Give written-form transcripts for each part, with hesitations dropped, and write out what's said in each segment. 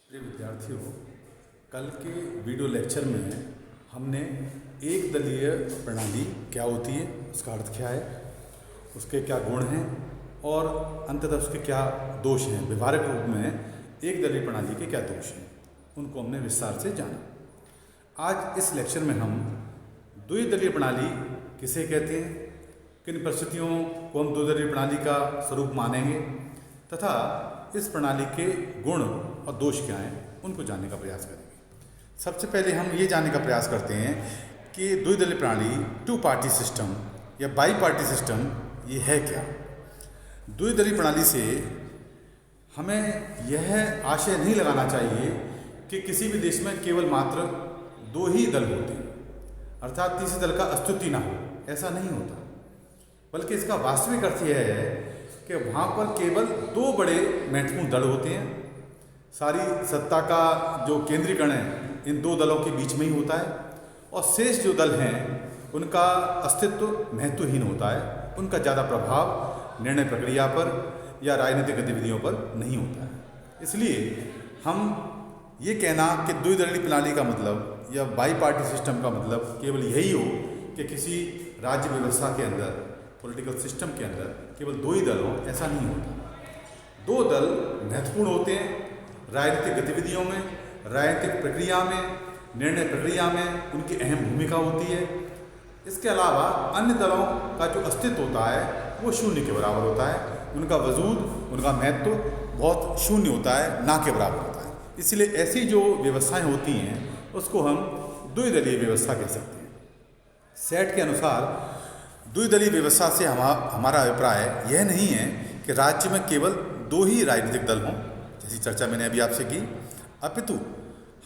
प्रिय विद्यार्थियों, कल के वीडियो लेक्चर में हमने एक दलीय प्रणाली क्या होती है, उसका अर्थ क्या है, उसके क्या गुण हैं और अंततः उसके क्या दोष हैं। व्यवहारिक रूप में एक दलीय प्रणाली के क्या दोष हैं, उनको हमने विस्तार से जाना। आज इस लेक्चर में हम द्विदलीय प्रणाली किसे कहते हैं, किन परिस्थितियों को हम द्विदलीय प्रणाली का स्वरूप मानेंगे तथा इस प्रणाली के गुण और दोष क्या हैं, उनको जानने का प्रयास करेंगे। सबसे पहले हम ये जानने का प्रयास करते हैं कि द्विदलीय प्रणाली, टू पार्टी सिस्टम या बाई पार्टी सिस्टम, ये है क्या। द्विदलीय प्रणाली से हमें यह आशय नहीं लगाना चाहिए कि किसी भी देश में केवल मात्र दो ही दल होते हैं, अर्थात तीसरे दल का अस्तित्व ना हो, ऐसा नहीं होता। बल्कि इसका वास्तविक अर्थ यह है कि वहाँ पर केवल दो बड़े महत्वपूर्ण दल होते हैं। सारी सत्ता का जो केंद्रीकरण है इन दो दलों के बीच में ही होता है और शेष जो दल हैं उनका अस्तित्व महत्वहीन होता है, उनका ज़्यादा प्रभाव निर्णय प्रक्रिया पर या राजनीतिक गतिविधियों पर नहीं होता है। इसलिए हम ये कहना कि द्विदलीय प्रणाली का मतलब या बाई पार्टी सिस्टम का मतलब केवल यही हो कि किसी राज्य व्यवस्था के अंदर, पॉलिटिकल सिस्टम के अंदर केवल दो ही दल हों, ऐसा नहीं होता। दो दल महत्वपूर्ण होते हैं राजनीतिक गतिविधियों में, राजनीतिक प्रक्रिया में, निर्णय प्रक्रिया में उनकी अहम भूमिका होती है। इसके अलावा अन्य दलों का जो अस्तित्व होता है वो शून्य के बराबर होता है, उनका वजूद, उनका महत्व बहुत शून्य होता है, ना के बराबर होता है। इसलिए ऐसी जो व्यवस्थाएं होती हैं उसको हम द्विदलीय व्यवस्था कह सकते हैं। सेट के अनुसार द्विदलीय व्यवस्था से हमारा अभिप्राय यह नहीं है कि राज्य में केवल दो ही राजनीतिक दल हों, जैसी चर्चा मैंने अभी आपसे की, अपितु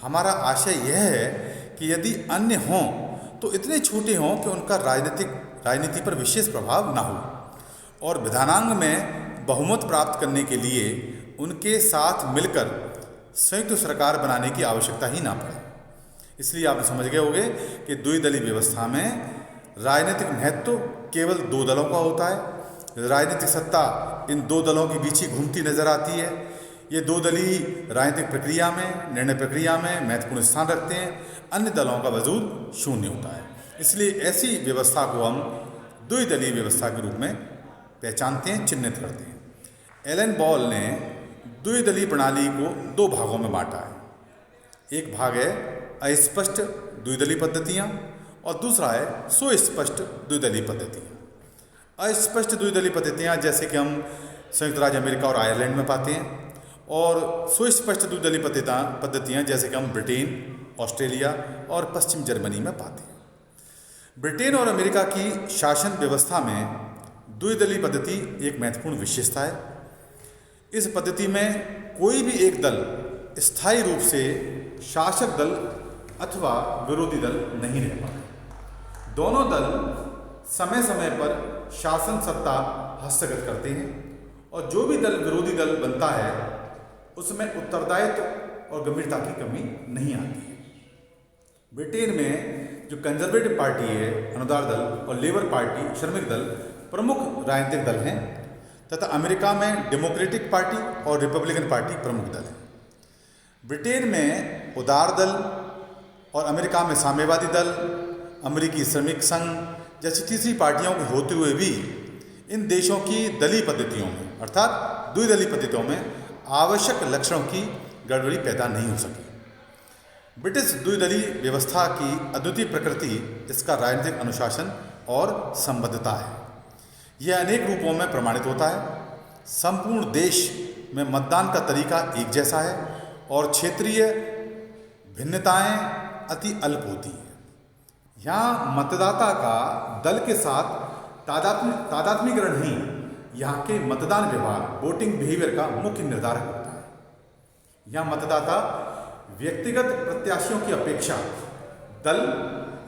हमारा आशय यह है कि यदि अन्य हों तो इतने छोटे हों कि उनका राजनीति पर विशेष प्रभाव ना हो और विधानांग में बहुमत प्राप्त करने के लिए उनके साथ मिलकर संयुक्त सरकार बनाने की आवश्यकता ही ना पड़े। इसलिए आप समझ गए होंगे कि द्विदलीय व्यवस्था में राजनीतिक महत्व केवल दो दलों का होता है। राजनीतिक सत्ता इन दो दलों के बीच ही घूमती नजर आती है। ये दो दल ही राजनीतिक प्रक्रिया में, निर्णय प्रक्रिया में महत्वपूर्ण स्थान रखते हैं, अन्य दलों का वजूद शून्य होता है। इसलिए ऐसी व्यवस्था को हम द्विदलीय व्यवस्था के रूप में पहचानते हैं, चिन्हित करते हैं। एलन बॉल ने द्विदलीय प्रणाली को दो भागों में बांटा है। एक भाग है अस्पष्ट द्विदलीय पद्धतियाँ और दूसरा है सुस्पष्ट द्विदलीय पद्धतियाँ। अस्पष्ट द्विदलीय पद्धतियाँ जैसे कि हम संयुक्त राज्य अमेरिका और आयरलैंड में पाते हैं, और सुस्पष्ट द्विदलीय पद्धतियाँ जैसे कि हम ब्रिटेन, ऑस्ट्रेलिया और पश्चिम जर्मनी में पाते हैं। ब्रिटेन और अमेरिका की शासन व्यवस्था में द्विदलीय पद्धति एक महत्वपूर्ण विशेषता है। इस पद्धति में कोई भी एक दल स्थायी रूप से शासक दल अथवा विरोधी दल नहीं रह पाता। दोनों दल समय समय पर शासन सत्ता हस्तगत करते हैं और जो भी दल विरोधी दल बनता है उसमें उत्तरदायित्व और गंभीरता की कमी नहीं आती है। ब्रिटेन में जो कंजर्वेटिव पार्टी है, अनुदार दल, और लेबर पार्टी, श्रमिक दल प्रमुख राजनीतिक दल हैं तथा अमेरिका में डेमोक्रेटिक पार्टी और रिपब्लिकन पार्टी प्रमुख दल हैं। ब्रिटेन में उदार दल और अमेरिका में साम्यवादी दल, अमेरिकी श्रमिक संघ जैसी तीसरी पार्टियों के होते हुए भी इन देशों की दलीय पद्धतियों में, अर्थात द्विदलीय पद्धतियों में आवश्यक लक्षणों की गड़बड़ी पैदा नहीं हो सकी। ब्रिटिश द्विदलीय व्यवस्था की अद्वितीय प्रकृति इसका राजनीतिक अनुशासन और संबद्धता है। यह अनेक रूपों में प्रमाणित होता है। संपूर्ण देश में मतदान का तरीका एक जैसा है और क्षेत्रीय भिन्नताएं अति अल्प होती हैं। यहाँ मतदाता का दल के साथ तादात्म्यकरण ही यहाँ के मतदान व्यवहार, वोटिंग बिहेवियर का मुख्य निर्धारक होता है। यहाँ मतदाता व्यक्तिगत प्रत्याशियों की अपेक्षा दल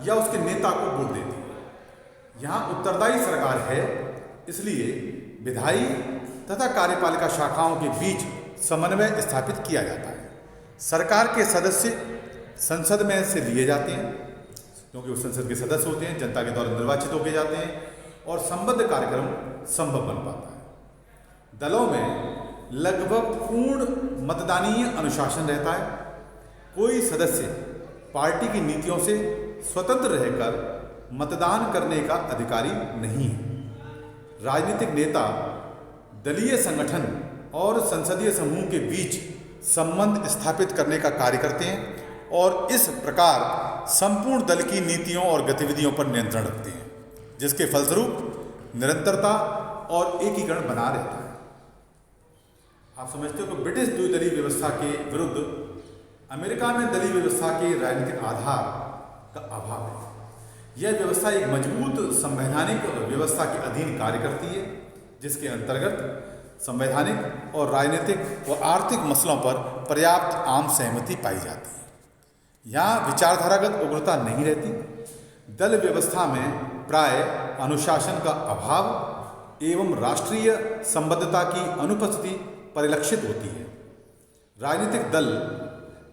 या उसके नेता को वोट देते हैं। यहाँ उत्तरदायी सरकार है, इसलिए विधायी तथा कार्यपालिका शाखाओं के बीच समन्वय स्थापित किया जाता है। सरकार के सदस्य संसद में से लिए जाते हैं क्योंकि वो संसद के सदस्य होते हैं, जनता के द्वारा निर्वाचित होकर जाते हैं और संबद्ध कार्यक्रम संभव बन पाता है। दलों में लगभग पूर्ण मतदानीय अनुशासन रहता है। कोई सदस्य पार्टी की नीतियों से स्वतंत्र रहकर मतदान करने का अधिकारी नहीं है। राजनीतिक नेता दलीय संगठन और संसदीय समूह के बीच संबंध स्थापित करने का कार्य करते हैं और इस प्रकार संपूर्ण दल की नीतियों और गतिविधियों पर नियंत्रण रखते हैं, जिसके फलस्वरूप निरंतरता और एकीकरण बना रहता है। आप समझते हो कि ब्रिटिश द्विदलीय व्यवस्था के विरुद्ध अमेरिका में दलीय व्यवस्था के राजनीतिक आधार का अभाव है। यह व्यवस्था एक मजबूत संवैधानिक व्यवस्था के अधीन कार्य करती है, जिसके अंतर्गत संवैधानिक और राजनीतिक व आर्थिक मसलों पर पर्याप्त आम सहमति पाई जाती है। यहाँ विचारधारागत उग्रता नहीं रहती। दल व्यवस्था में प्राय अनुशासन का अभाव एवं राष्ट्रीय संबद्धता की अनुपस्थिति परिलक्षित होती है। राजनीतिक दल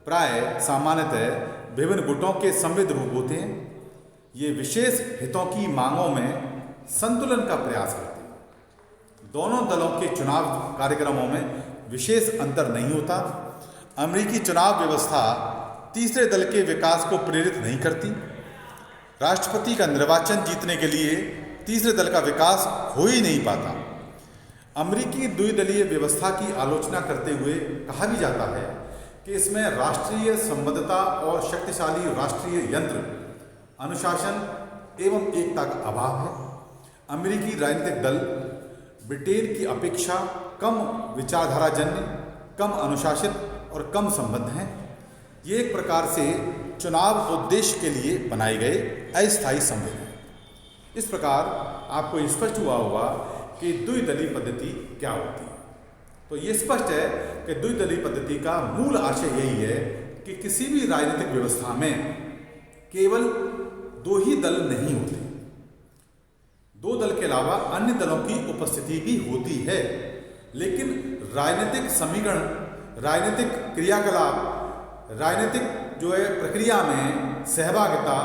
प्राय सामान्यतः विभिन्न गुटों के संविध रूप होते हैं। ये विशेष हितों की मांगों में संतुलन का प्रयास करते हैं। दोनों दलों के चुनाव कार्यक्रमों में विशेष अंतर नहीं होता। अमेरिकी चुनाव व्यवस्था तीसरे दल के विकास को प्रेरित नहीं करती। राष्ट्रपति का निर्वाचन जीतने के लिए तीसरे दल का विकास हो ही नहीं पाता। अमेरिकी द्विदलीय व्यवस्था की आलोचना करते हुए कहा भी जाता है कि इसमें राष्ट्रीय संबद्धता और शक्तिशाली राष्ट्रीय यंत्र, अनुशासन एवं एकता का अभाव है। अमेरिकी राजनीतिक दल ब्रिटेन की अपेक्षा कम विचारधाराजन्य, कम अनुशासित और कम संबद्ध हैं। ये एक प्रकार से चुनाव उद्देश्य के लिए बनाए गए अस्थायी संविधान हैं। इस प्रकार आपको स्पष्ट हुआ होगा कि द्विदलीय पद्धति क्या होती है। तो ये स्पष्ट है कि द्विदलीय पद्धति का मूल आशय यही है कि किसी भी राजनीतिक व्यवस्था में केवल दो ही दल नहीं होते, दो दल के अलावा अन्य दलों की उपस्थिति भी होती है, लेकिन राजनीतिक समीकरण, राजनीतिक क्रियाकलाप, राजनीतिक जो है प्रक्रिया में सहभागिता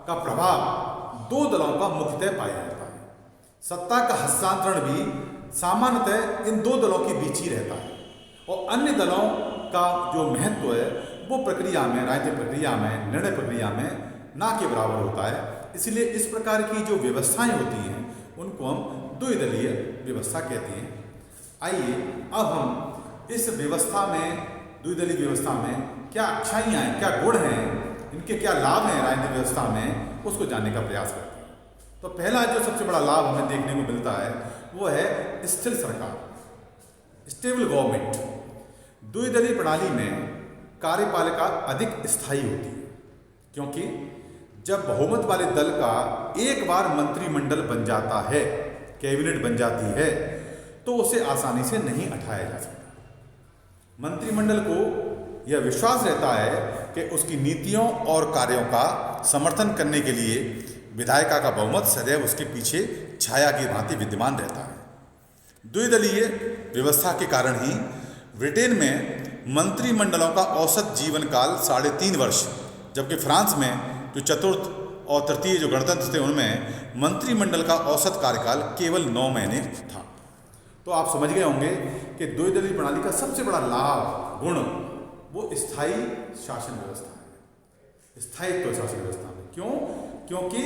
का प्रभाव दो दलों का मुख्यतः पाया जाता है। सत्ता का हस्तांतरण भी सामान्यतः इन दो दलों के बीच ही रहता है और अन्य दलों का जो महत्व है वो प्रक्रिया में, राजनीतिक प्रक्रिया में, निर्णय प्रक्रिया में ना के बराबर होता है। इसलिए इस प्रकार की जो व्यवस्थाएं होती हैं उनको हम द्विदलीय व्यवस्था कहते हैं। आइए अब हम इस व्यवस्था में, द्विदलीय व्यवस्था में क्या अच्छाइयाँ हैं, क्या गुण हैं, इनके क्या लाभ हैं राजनीतिक व्यवस्था में, उसको जानने का प्रयास करते हैं। तो पहला जो सबसे बड़ा लाभ हमें देखने को मिलता है वो है स्थिर सरकार, स्टेबल गवर्नमेंट। द्विदलीय प्रणाली में कार्यपालिका अधिक स्थायी होती है, क्योंकि जब बहुमत वाले दल का एक बार मंत्रिमंडल बन जाता है, कैबिनेट बन जाती है, तो उसे आसानी से नहीं हटाया जा सकता। मंत्रिमंडल को यह विश्वास रहता है कि उसकी नीतियों और कार्यों का समर्थन करने के लिए विधायिका का बहुमत सदैव उसके पीछे छाया की भांति विद्यमान रहता है। द्विदलीय व्यवस्था के कारण ही ब्रिटेन में मंत्रिमंडलों का औसत जीवन काल 3.5 वर्ष, जबकि फ्रांस में जो चतुर्थ और तृतीय जो गणतंत्र थे उनमें मंत्रिमंडल का औसत कार्यकाल केवल 9 महीने था। तो आप समझ गए होंगे कि द्विदलीय प्रणाली का सबसे बड़ा लाभ, गुण, वो स्थायी शासन व्यवस्था है, स्थायित्व शासन व्यवस्था में। क्यों? क्योंकि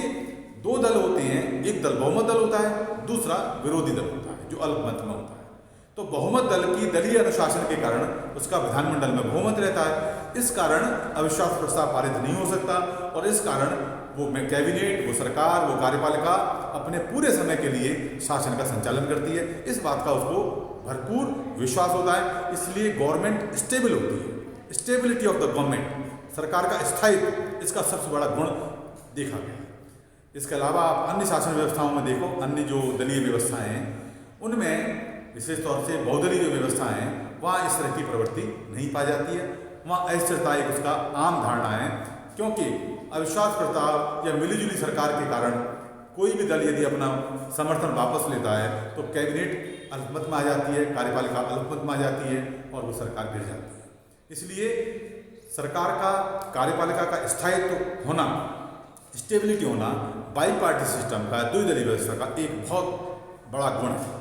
दो दल होते हैं, एक दल बहुमत दल होता है, दूसरा विरोधी दल होता है जो अल्पमत में होता है। तो बहुमत दल की दलीय अनुशासन के कारण उसका विधानमंडल में बहुमत रहता है। इस कारण अविश्वास प्रस्ताव पारित नहीं हो सकता और इस कारण वो कैबिनेट, वो सरकार, वो कार्यपालिका अपने पूरे समय के लिए शासन का संचालन करती है। इस बात का उसको भरपूर विश्वास होता है, इसलिए गवर्नमेंट स्टेबल होती है। स्टेबिलिटी ऑफ द गवर्नमेंट, सरकार का स्थायित्व, इसका सबसे बड़ा गुण देखा गया। इसके अलावा आप अन्य शासन व्यवस्थाओं में देखो, अन्य जो दलीय व्यवस्थाएं हैं उनमें विशेष तौर से बहुदलीय जो व्यवस्थाएं हैं वहाँ इस तरह की प्रवृत्ति नहीं पाई जाती है। वहाँ अस्थिरता एक उसका आम धारणा है, क्योंकि अविश्वास प्रस्ताव या मिलीजुली सरकार के कारण कोई भी दल यदि अपना समर्थन वापस लेता है तो कैबिनेट अल्पमत में आ जाती है, कार्यपालिका अल्पमत में आ जाती है और वो सरकार गिर जाती है। इसलिए सरकार का, कार्यपालिका का स्थायित्व होना, स्टेबिलिटी होना बाई पार्टी सिस्टम का, द्विदलीय व्यवस्था का एक बहुत बड़ा गुण है।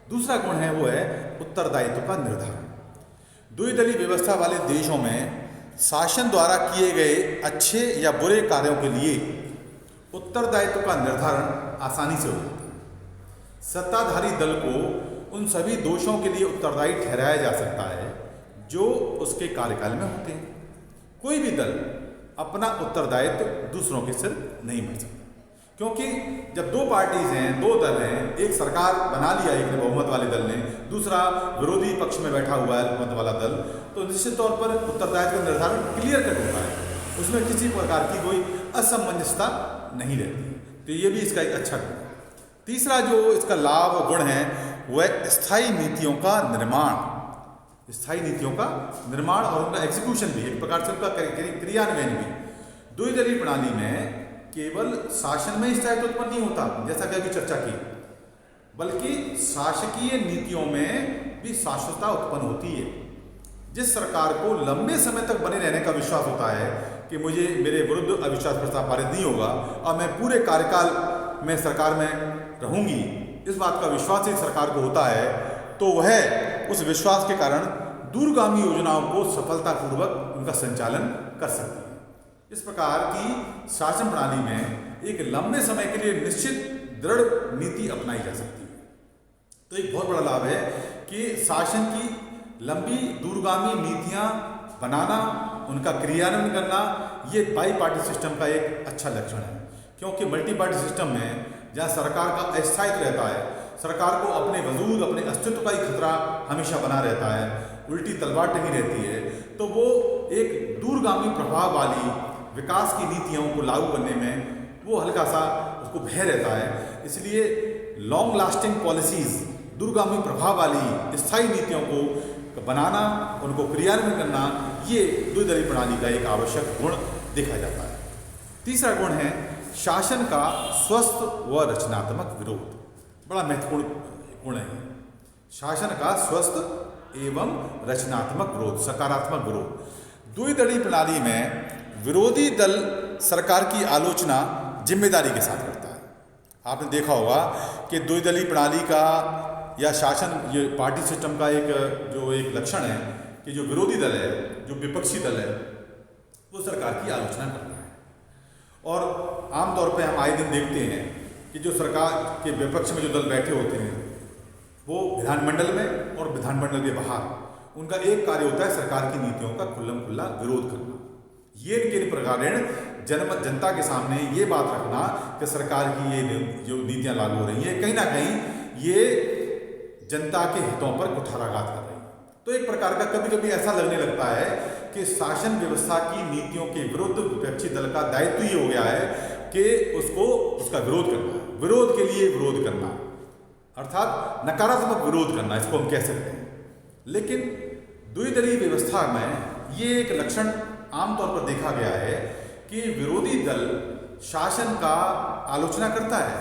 दूसरा गुण है वो है उत्तरदायित्व का निर्धारण। द्विदलीय व्यवस्था वाले देशों में शासन द्वारा किए गए अच्छे या बुरे कार्यों के लिए उत्तरदायित्व का निर्धारण आसानी से हो जाता है। सत्ताधारी दल को उन सभी दोषों के लिए उत्तरदायी ठहराया जा सकता है जो उसके कार्यकाल में होते हैं। कोई भी दल अपना उत्तरदायित्व दूसरों के सिर नहीं भर सकता, क्योंकि जब दो पार्टीज हैं, दो दल हैं, एक सरकार बना लिया एक ने बहुमत वाले दल ने, दूसरा विरोधी पक्ष में बैठा हुआ है बहुमत वाला दल, तो निश्चित तौर पर उत्तरदायित्व का निर्धारण क्लियर कट होता है, उसमें किसी प्रकार की कोई असमंजसता नहीं रहती। तो ये भी इसका एक अच्छा गुण है। तीसरा जो इसका लाभ और गुण है वह स्थायी नीतियों का निर्माण। स्थायी नीतियों का निर्माण और उनका एग्जीक्यूशन भी, एक प्रकार से उनका क्रियान्वयन भी। द्विदलीय प्रणाली में केवल शासन में स्थायित्व उत्पन्न नहीं होता, जैसा कि अभी चर्चा की, बल्कि शासकीय नीतियों में भी शाश्वतता उत्पन्न होती है। जिस सरकार को लंबे समय तक बने रहने का विश्वास होता है कि मुझे मेरे विरुद्ध अविश्वास प्रस्ताव पारित नहीं होगा और मैं पूरे कार्यकाल में सरकार में रहूंगी, इस बात का विश्वास ही सरकार को होता है, तो वह उस विश्वास के कारण दूरगामी योजनाओं को सफलतापूर्वक उनका संचालन कर सकती है। इस प्रकार की शासन प्रणाली में एक लंबे समय के लिए निश्चित दृढ़ नीति अपनाई जा सकती है। तो एक बहुत बड़ा लाभ है कि शासन की लंबी दूरगामी नीतियां बनाना, उनका क्रियान्वयन करना, ये बाई पार्टी सिस्टम का एक अच्छा लक्षण है। क्योंकि मल्टी पार्टी सिस्टम में जहाँ सरकार का अस्थायित्व रहता है, सरकार को अपने वजूद, अपने अस्तित्व का ही खतरा हमेशा बना रहता है, उल्टी तलवार टंगी रहती है, तो वो एक दूरगामी प्रभाव वाली विकास की नीतियों को लागू करने में वो हल्का सा उसको भय रहता है। इसलिए लॉन्ग लास्टिंग पॉलिसीज़, दूरगामी प्रभाव वाली स्थायी नीतियों को बनाना, उनको क्रियान्वयन करना, ये द्विदलीय प्रणाली का एक आवश्यक गुण देखा जाता है। तीसरा गुण है शासन का स्वस्थ व रचनात्मक विरोध। बड़ा महत्वपूर्ण गुण है शासन का स्वस्थ एवं रचनात्मक विरोध, सकारात्मक विरोध। द्विदलीय प्रणाली में विरोधी दल सरकार की आलोचना जिम्मेदारी के साथ करता है। आपने देखा होगा कि द्विदलीय प्रणाली का या शासन, ये पार्टी सिस्टम का एक लक्षण है कि जो विरोधी दल है, जो विपक्षी दल है, वो सरकार की आलोचना करता है। और आमतौर पे हम आए दिन देखते हैं कि जो सरकार के विपक्ष में जो दल बैठे होते हैं वो विधानमंडल में और विधानमंडल के बाहर उनका एक कार्य होता है सरकार की नीतियों का खुल्लम खुल्ला विरोध करना। ये इनके प्रकार जनता के सामने ये बात रखना कि सरकार की ये जो नीतियाँ लागू हो रही हैं कहीं ना कहीं ये जनता के हितों पर कुठाराघात कर रही है। तो एक प्रकार का कभी कभी ऐसा लगने लगता है कि शासन व्यवस्था की नीतियों के विरुद्ध विपक्षी दल का दायित्व ये हो गया है कि उसका विरोध करना, विरोध के लिए विरोध करना, अर्थात नकारात्मक विरोध करना, इसको हम कह सकते हैं। लेकिन द्विदलीय व्यवस्था में ये एक लक्षण आमतौर पर देखा गया है कि विरोधी दल शासन का आलोचना करता है,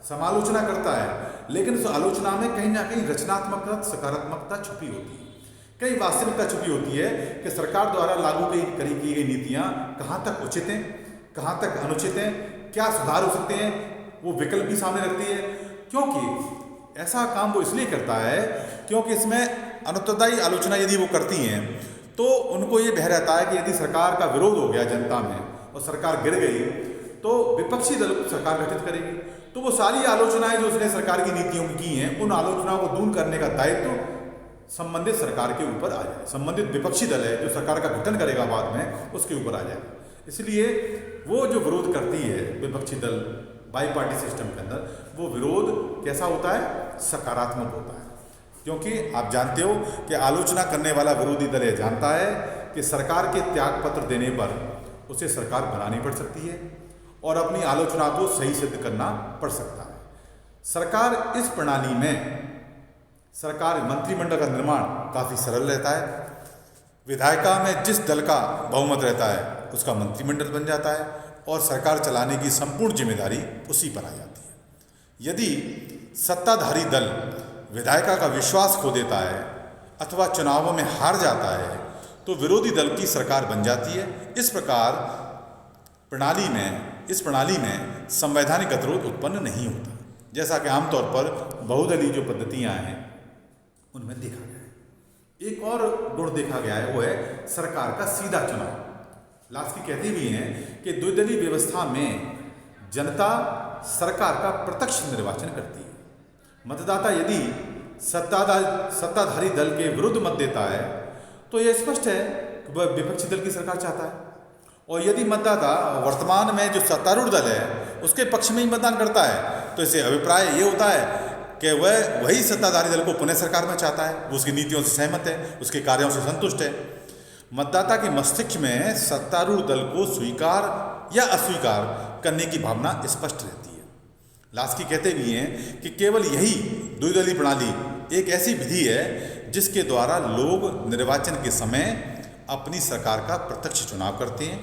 समालोचना करता है, लेकिन उस आलोचना में कहीं ना कहीं रचनात्मकता, सकारात्मकता छुपी होती है। कई वास्तविकता छुपी होती है कि सरकार द्वारा लागू की गई नीतियाँ कहाँ तक उचित हैं, कहाँ तक अनुचित हैं, क्या सुधार हो सकते हैं, वो विकल्प भी सामने रखती है। क्योंकि ऐसा काम वो इसलिए करता है क्योंकि इसमें अनुत्तरदायी आलोचना यदि वो करती हैं तो उनको ये भय रहता है कि यदि सरकार का विरोध हो गया जनता में और सरकार गिर गई तो विपक्षी दल सरकार गठित करेगी, तो वो सारी आलोचनाएं जो उसने सरकार की नीतियों की हैं उन आलोचनाओं को दूर करने का दायित्व संबंधित सरकार के ऊपर आ जाए, संबंधित विपक्षी दल है जो सरकार का गठन करेगा बाद में उसके ऊपर आ जाए। इसलिए वो जो विरोध करती है विपक्षी दल बाई पार्टी सिस्टम के अंदर, वो विरोध कैसा होता है, सकारात्मक होता है। क्योंकि आप जानते हो कि आलोचना करने वाला विरोधी दल यह जानता है कि सरकार के त्याग पत्र देने पर उसे सरकार बनानी पड़ सकती है और अपनी आलोचना को सही सिद्ध करना पड़ सकता है। सरकार इस प्रणाली में सरकार मंत्रिमंडल का निर्माण काफ़ी सरल रहता है। विधायिका में जिस दल का बहुमत रहता है उसका मंत्रिमंडल बन जाता है और सरकार चलाने की संपूर्ण जिम्मेदारी उसी पर आ जाती है। यदि सत्ताधारी दल विधायिका का विश्वास खो देता है अथवा चुनावों में हार जाता है तो विरोधी दल की सरकार बन जाती है। इस प्रकार इस प्रणाली में संवैधानिक गतिरोध उत्पन्न नहीं होता, जैसा कि आमतौर पर बहुदलीय जो पद्धतियाँ हैं उनमें देखा गया है। एक और गुण देखा गया है, वो है सरकार का सीधा चुनाव। लास्की कहते भी हैं कि द्विदलीय व्यवस्था में जनता सरकार का प्रत्यक्ष निर्वाचन करती है। मतदाता यदि सत्ताधारी दल के विरुद्ध मत देता है तो यह स्पष्ट है कि वह विपक्षी दल की सरकार चाहता है, और यदि मतदाता वर्तमान में जो सत्तारूढ़ दल है उसके पक्ष में ही मतदान करता है तो इससे अभिप्राय ये होता है कि वह वही सत्ताधारी दल को पुनः सरकार में चाहता है, वो उसकी नीतियों से सहमत है, उसके कार्यों से संतुष्ट है। मतदाता के मस्तिष्क में सत्तारूढ़ दल को स्वीकार या अस्वीकार करने की भावना स्पष्ट रहती है। लास्की कहते भी हैं कि केवल यही द्विदलीय प्रणाली एक ऐसी विधि है जिसके द्वारा लोग निर्वाचन के समय अपनी सरकार का प्रत्यक्ष चुनाव करते हैं।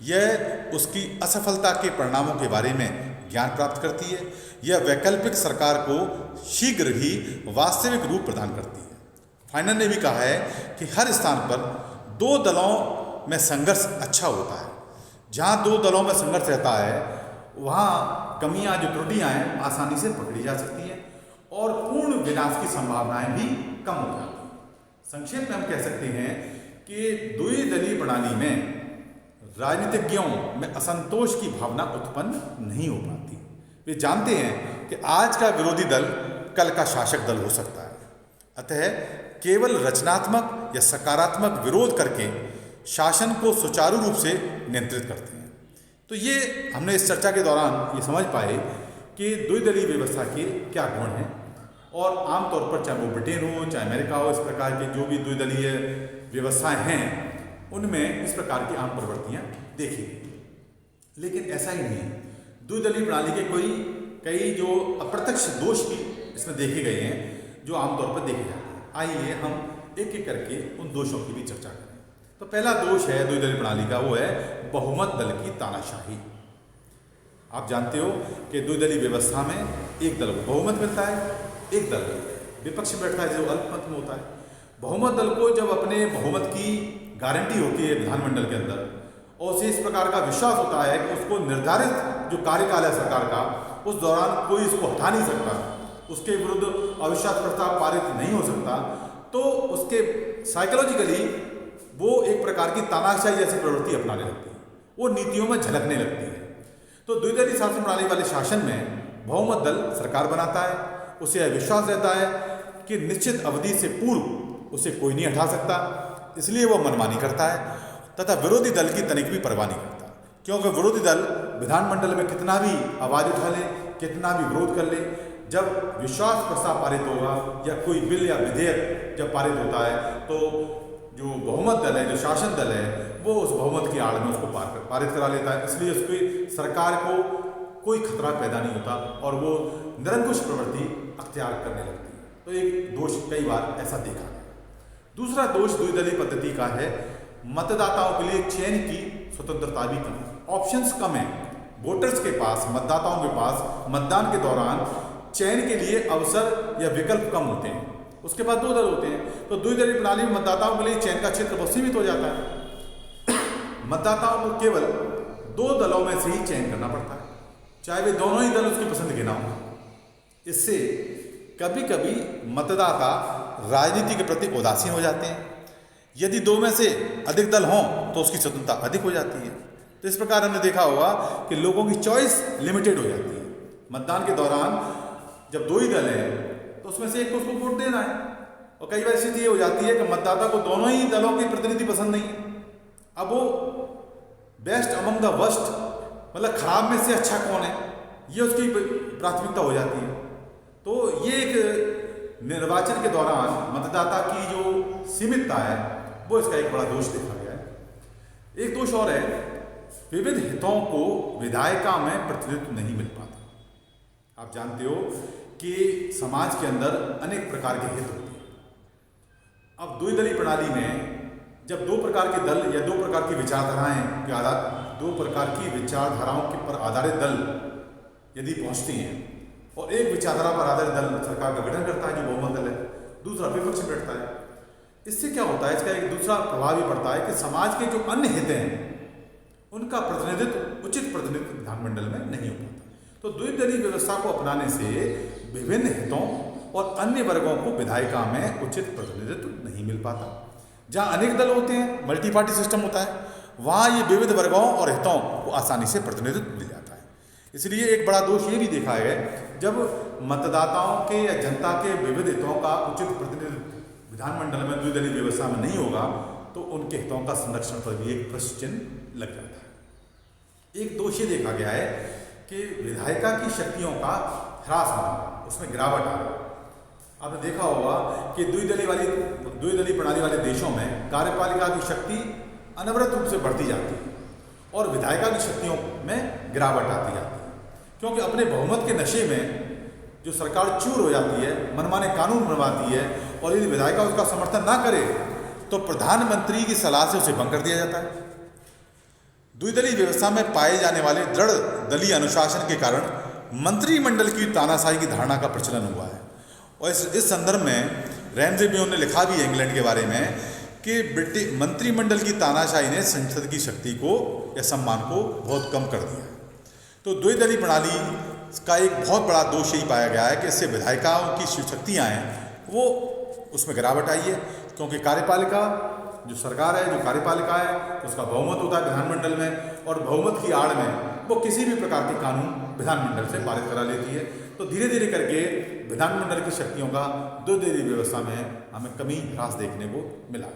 यह उसकी असफलता के परिणामों के बारे में ज्ञान प्राप्त करती है। यह वैकल्पिक सरकार को शीघ्र ही वास्तविक रूप प्रदान करती है। फाइनल ने भी कहा है कि हर स्थान पर दो दलों में संघर्ष अच्छा होता है। जहाँ दो दलों में संघर्ष रहता है वहाँ कमियाँ, जो त्रुटियाँ हैं, आसानी से पकड़ी जा सकती हैं और पूर्ण विनाश की संभावनाएं भी कम हो जाती हैं। संक्षेप में हम कह सकते हैं कि द्विदलीय प्रणाली में राजनीतिज्ञों में असंतोष की भावना उत्पन्न नहीं हो पाती। वे जानते हैं कि आज का विरोधी दल कल का शासक दल हो सकता है, अतः केवल रचनात्मक या सकारात्मक विरोध करके शासन को सुचारू रूप से नियंत्रित करते हैं। तो ये हमने इस चर्चा के दौरान ये समझ पाए कि द्विदलीय व्यवस्था के क्या गुण हैं, और आमतौर पर चाहे वो ब्रिटेन हो चाहे अमेरिका हो, इस प्रकार के जो भी द्विदलीय व्यवस्थाएं हैं उनमें इस प्रकार की आम प्रवृत्तियाँ देखी गई। लेकिन ऐसा ही नहीं है, द्विदलीय प्रणाली के कई जो अप्रत्यक्ष दोष भी इसमें देखे गए हैं जो आमतौर पर देखे जाते हैं। आइए हम एक एक करके उन दोषों की भी चर्चा करें। तो पहला दोष है द्विदलीय प्रणाली का, वो है बहुमत दल की तानाशाही। आप जानते हो कि द्विदलीय व्यवस्था में एक दल को बहुमत मिलता है, एक दल विपक्ष बैठता है जो अल्पमत में होता है। बहुमत दल को जब अपने बहुमत की गारंटी होती है विधानमंडल के अंदर, और उसे इस प्रकार का विश्वास होता है कि उसको निर्धारित जो कार्यकाल है सरकार का उस दौरान कोई इसको हटा नहीं सकता, उसके विरुद्ध अविश्वास प्रस्ताव पारित नहीं हो सकता, तो उसके साइकोलॉजिकली वो एक प्रकार की तानाशाही जैसी प्रवृत्ति अपनाने लगती है, वो नीतियों में झलकने लगती है। तो द्विदलीय शासन प्रणाली वाले शासन में बहुमत दल सरकार बनाता है, उसे यह विश्वास रहता है कि निश्चित अवधि से पूर्व उसे कोई नहीं हटा सकता, इसलिए वह मनमानी करता है तथा विरोधी दल की तनिक भी परवाह नहीं करता, क्योंकि विरोधी दल विधानमंडल में कितना भी आवाज़ उठा ले, कितना भी विरोध कर ले, जब विश्वास प्रस्ताव पारित होगा या कोई बिल या विधेयक जब पारित होता है तो जो बहुमत दल है, जो शासन दल है, वो उस बहुमत की आड़ में उसको पारित करा लेता है। इसलिए उसकी सरकार को कोई खतरा पैदा नहीं होता और वो निरंकुश प्रवृत्ति अख्तियार करने लगती है। तो एक दोष कई बार ऐसा देखा गया। दूसरा दोष द्विदलीय पद्धति का है मतदाताओं के लिए चयन की स्वतंत्रता भी कम है, ऑप्शंस कम है। वोटर्स के पास, मतदाताओं के पास मतदान के दौरान चयन के लिए अवसर या विकल्प कम होते हैं। उसके बाद दो दल होते हैं, तो द्विदलीय प्रणाली में मतदाताओं के लिए चयन का क्षेत्र बहुत सीमित हो जाता है। मतदाताओं को केवल दो दलों में से ही चयन करना पड़ता है, चाहे वे दोनों ही दल उसकी पसंद के ना हो। इससे कभी कभी मतदाता राजनीति के प्रति उदासीन हो जाते हैं। यदि दो में से अधिक दल हों तो उसकी स्वतंत्रता अधिक हो जाती है। तो इस प्रकार हमने देखा होगा कि लोगों की चॉइस लिमिटेड हो जाती है। मतदान के दौरान जब दो ही दल हैं तो उसमें से एक को उसको वोट देना है, और कई बार स्थिति ये हो जाती है कि मतदाता को दोनों ही दलों के प्रतिनिधि पसंद नहीं है। अब वो बेस्ट अमंग द वर्स्ट, मतलब खराब में से अच्छा कौन है, ये उसकी प्राथमिकता हो जाती है। तो ये एक निर्वाचन के दौरान मतदाता की जो सीमितता है वो इसका एक बड़ा दोष देखा गया है। एक दोष और है, विविध हितों को विधायिका में प्रतिनिधित्व नहीं मिल पाता। आप जानते हो कि समाज के अंदर अनेक प्रकार के हित होते हैं। अब द्विदलीय प्रणाली में जब दो प्रकार के दल या दो प्रकार की विचारधाराएं के आधार, दो प्रकार की विचारधाराओं के पर आधारित दल यदि पहुंचती हैं और एक विचारधारा पर आधारित दल सरकार का गठन करता है जो बहुमत दल है, दूसरा विपक्ष में बैठता है, इससे क्या होता है, इसका एक दूसरा प्रभाव भी पड़ता है कि समाज के जो अन्य हित हैं उनका प्रतिनिधित्व, उचित प्रतिनिधित्व विधानमंडल में नहीं हो पाता। तो द्विदलीय व्यवस्था को अपनाने से विभिन्न हितों और अन्य वर्गों को विधायिका में उचित प्रतिनिधित्व नहीं मिल पाता। जहाँ अनेक दल होते हैं, मल्टी पार्टी सिस्टम होता है, वहाँ ये विविध वर्गों और हितों को आसानी से प्रतिनिधित्व मिल जाता है। इसलिए एक बड़ा दोष ये भी देखा है, जब मतदाताओं के या जनता के विविध हितों का उचित प्रतिनिधित्व विधानमंडल में द्विदलीय व्यवस्था में नहीं होगा तो उनके हितों का संरक्षण पर भी एक प्रश्न चिन्ह लग जाता है। एक दोष ये देखा गया है कि विधायिका की शक्तियों का ह्रास होना, उसमें गिरावट आ रहा। आपने देखा होगा कि द्विदलीय प्रणाली वाले देशों में कार्यपालिका की शक्ति अनवरत रूप से बढ़ती जाती है और विधायिका की शक्तियों में गिरावट आती जाती है, क्योंकि अपने बहुमत के नशे में जो सरकार चूर हो जाती है, मनमाने कानून बनवाती है और यदि विधायिका उसका समर्थन ना करे तो प्रधानमंत्री की सलाह से उसे भंग कर दिया जाता है। द्विदलीय व्यवस्था में पाए जाने वाले दृढ़ दलीय अनुशासन के कारण मंत्रिमंडल की तानाशाही की धारणा का प्रचलन हुआ है। और इस संदर्भ में रैमजे बियोन ने लिखा भी है इंग्लैंड के बारे में कि मंत्रिमंडल की तानाशाही ने संसद की शक्ति को या सम्मान को बहुत कम कर दिया है। तो द्विदलीय प्रणाली का एक बहुत बड़ा दोष यही पाया गया है कि इससे विधायिकाओं की शक्तियाँ हैं वो उसमें गिरावट आई है, क्योंकि कार्यपालिका जो सरकार है, जो कार्यपालिका है, उसका बहुमत होता है विधानमंडल में और बहुमत की आड़ में वो किसी भी प्रकार के कानून विधानमंडल से पारित करा लेती है। तो धीरे धीरे करके विधानमंडल की शक्तियों का द्विदलीय व्यवस्था में हमें कमी ह्रास देखने को मिला।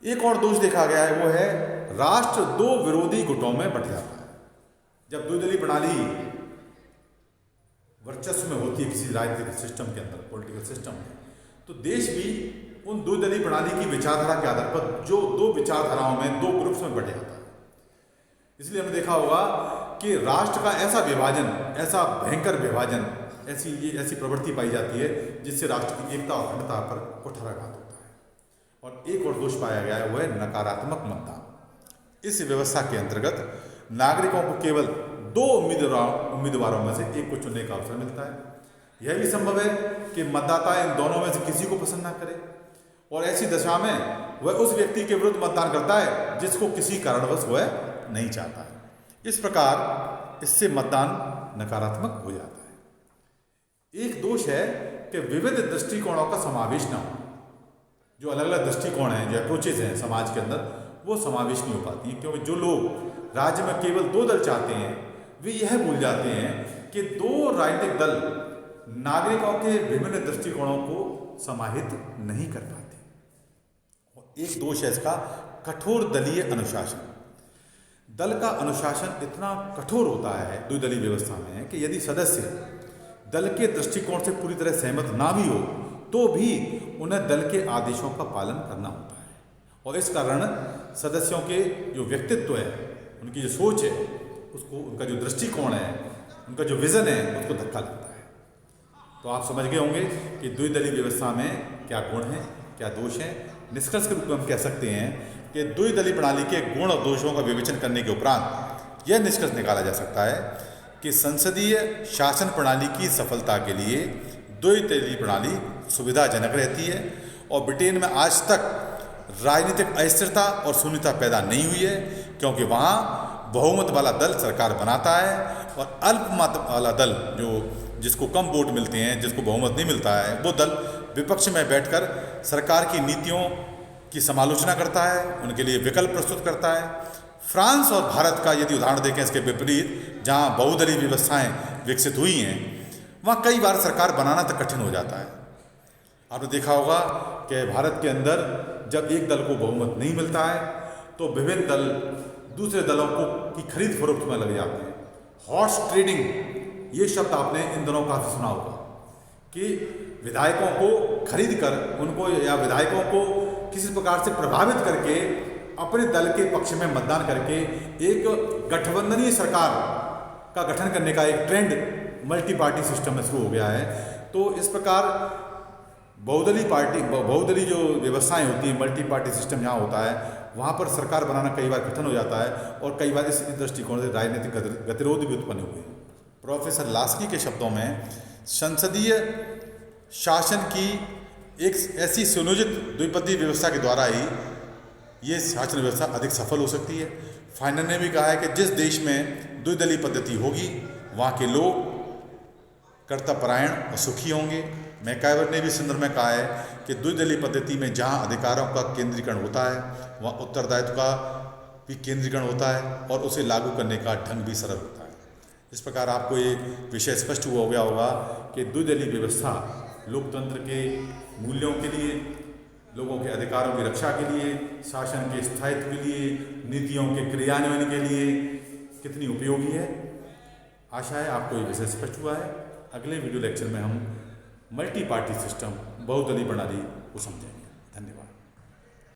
एक और दोष देखा गया है, वो है राष्ट्र दो विरोधी गुटों में बंट जाता है। जब द्विदलीय प्रणाली वर्चस्व में होती है किसी राजनीतिक सिस्टम के अंदर, पॉलिटिकल सिस्टम में, तो देश भी उन द्विदलीय प्रणाली की विचारधारा के आधार पर जो दो विचारधाराओं में दो ग्रुप्स में बंट जाता है। इसलिए हमने देखा होगा कि राष्ट्र का ऐसा विभाजन, ऐसा भयंकर विभाजन, ऐसी प्रवृत्ति पाई जाती है जिससे राष्ट्र की एकता और अखंडता पर कुठाराघात होता है। और एक और दोष पाया गया है, वो है नकारात्मक मतदान। इस व्यवस्था के अंतर्गत नागरिकों को केवल दो उम्मीदवारों में से एक को चुनने का अवसर मिलता है। यह भी संभव है कि मतदाता इन दोनों में से किसी को पसंद ना करे और ऐसी दशा में वह उस व्यक्ति के विरुद्ध मतदान करता है जिसको किसी कारणवश वह नहीं चाहता है। इस प्रकार इससे मतदान नकारात्मक हो जाता है। एक दोष है कि विविध दृष्टिकोणों का समावेश न हो। जो अलग अलग दृष्टिकोण हैं, जो अप्रोचेज हैं समाज के अंदर, वो समावेश नहीं हो पाती हैं, क्योंकि जो लोग राज्य में केवल दो दल चाहते हैं वे यह भूल जाते हैं कि दो राजनीतिक दल नागरिकों के विभिन्न दृष्टिकोणों को समाहित नहीं कर पाते। और एक दोष है इसका कठोर दलीय अनुशासन। दल का अनुशासन इतना कठोर होता है द्विदलीय व्यवस्था में कि यदि सदस्य दल के दृष्टिकोण से पूरी तरह सहमत ना भी हो तो भी उन्हें दल के आदेशों का पालन करना होता है। और इस कारण सदस्यों के जो व्यक्तित्व है, उनकी जो सोच है, उसको, उनका जो दृष्टिकोण है, उनका जो विज़न है, उसको धक्का लगता है। तो आप समझ गए होंगे कि द्विदलीय व्यवस्था में क्या गुण हैं, क्या दोष हैं। निष्कर्ष के रूप में हम कह सकते हैं कि द्विदलीय प्रणाली के गुण और दोषों का विवेचन करने के उपरांत यह निष्कर्ष निकाला जा सकता है कि संसदीय शासन प्रणाली की सफलता के लिए द्विदलीय प्रणाली सुविधाजनक रहती है और ब्रिटेन में आज तक राजनीतिक अस्थिरता और शून्यता पैदा नहीं हुई है, क्योंकि वहाँ बहुमत वाला दल सरकार बनाता है और अल्पमत वाला दल, जो जिसको कम वोट मिलते हैं, जिसको बहुमत नहीं मिलता है, वो दल विपक्ष में बैठकर सरकार की नीतियों की समालोचना करता है, उनके लिए विकल्प प्रस्तुत करता है। फ्रांस और भारत का यदि उदाहरण देखें इसके विपरीत, जहाँ बहुदलीय व्यवस्थाएं विकसित हुई हैं, वहाँ कई बार सरकार बनाना तक कठिन हो जाता है। आपने देखा होगा कि भारत के अंदर जब एक दल को बहुमत नहीं मिलता है तो विभिन्न दल दूसरे दलों को की खरीद फरोख्त में लग जाते हैं। हॉर्स ट्रेडिंग, ये शब्द आपने इन दिनों काफ़ी सुना होगा कि विधायकों को खरीद कर उनको या विधायकों को किसी प्रकार से प्रभावित करके अपने दल के पक्ष में मतदान करके एक गठबंधनीय सरकार का गठन करने का एक ट्रेंड मल्टी पार्टी सिस्टम में शुरू हो गया है। तो इस प्रकार बहुदलीय जो व्यवस्थाएं होती हैं, मल्टी पार्टी सिस्टम जहाँ होता है, वहाँ पर सरकार बनाना कई बार कठिन हो जाता है और कई बार इस दृष्टिकोण से राजनीतिक गतिरोध भी उत्पन्न हुए। प्रोफेसर लास्की के शब्दों में संसदीय शासन की एक ऐसी सुनियोजित द्विपदीय व्यवस्था के द्वारा ही ये शासन व्यवस्था अधिक सफल हो सकती है। फाइनल ने भी कहा है कि जिस देश में द्विदलीय पद्धति होगी वहाँ के लोग कर्तव्यपरायण और सुखी होंगे, मैकाइवर ने भी संदर्भ में कहा है कि द्विदलीय पद्धति में जहाँ अधिकारों का केंद्रीकरण होता है वहाँ उत्तरदायित्व का भी केंद्रीकरण होता है और उसे लागू करने का ढंग भी सरल होता है। इस प्रकार आपको ये विषय स्पष्ट हुआ हो गया होगा कि द्विदलीय व्यवस्था लोकतंत्र के मूल्यों के लिए, लोगों के अधिकारों की रक्षा के लिए, शासन के स्थायित्व के लिए, नीतियों के क्रियान्वयन के लिए कितनी उपयोगी है। आशा है आपको ये विषय स्पष्ट हुआ है। अगले वीडियो लेक्चर में हम मल्टी पार्टी सिस्टम, बहुदलीय प्रणाली को समझेंगे।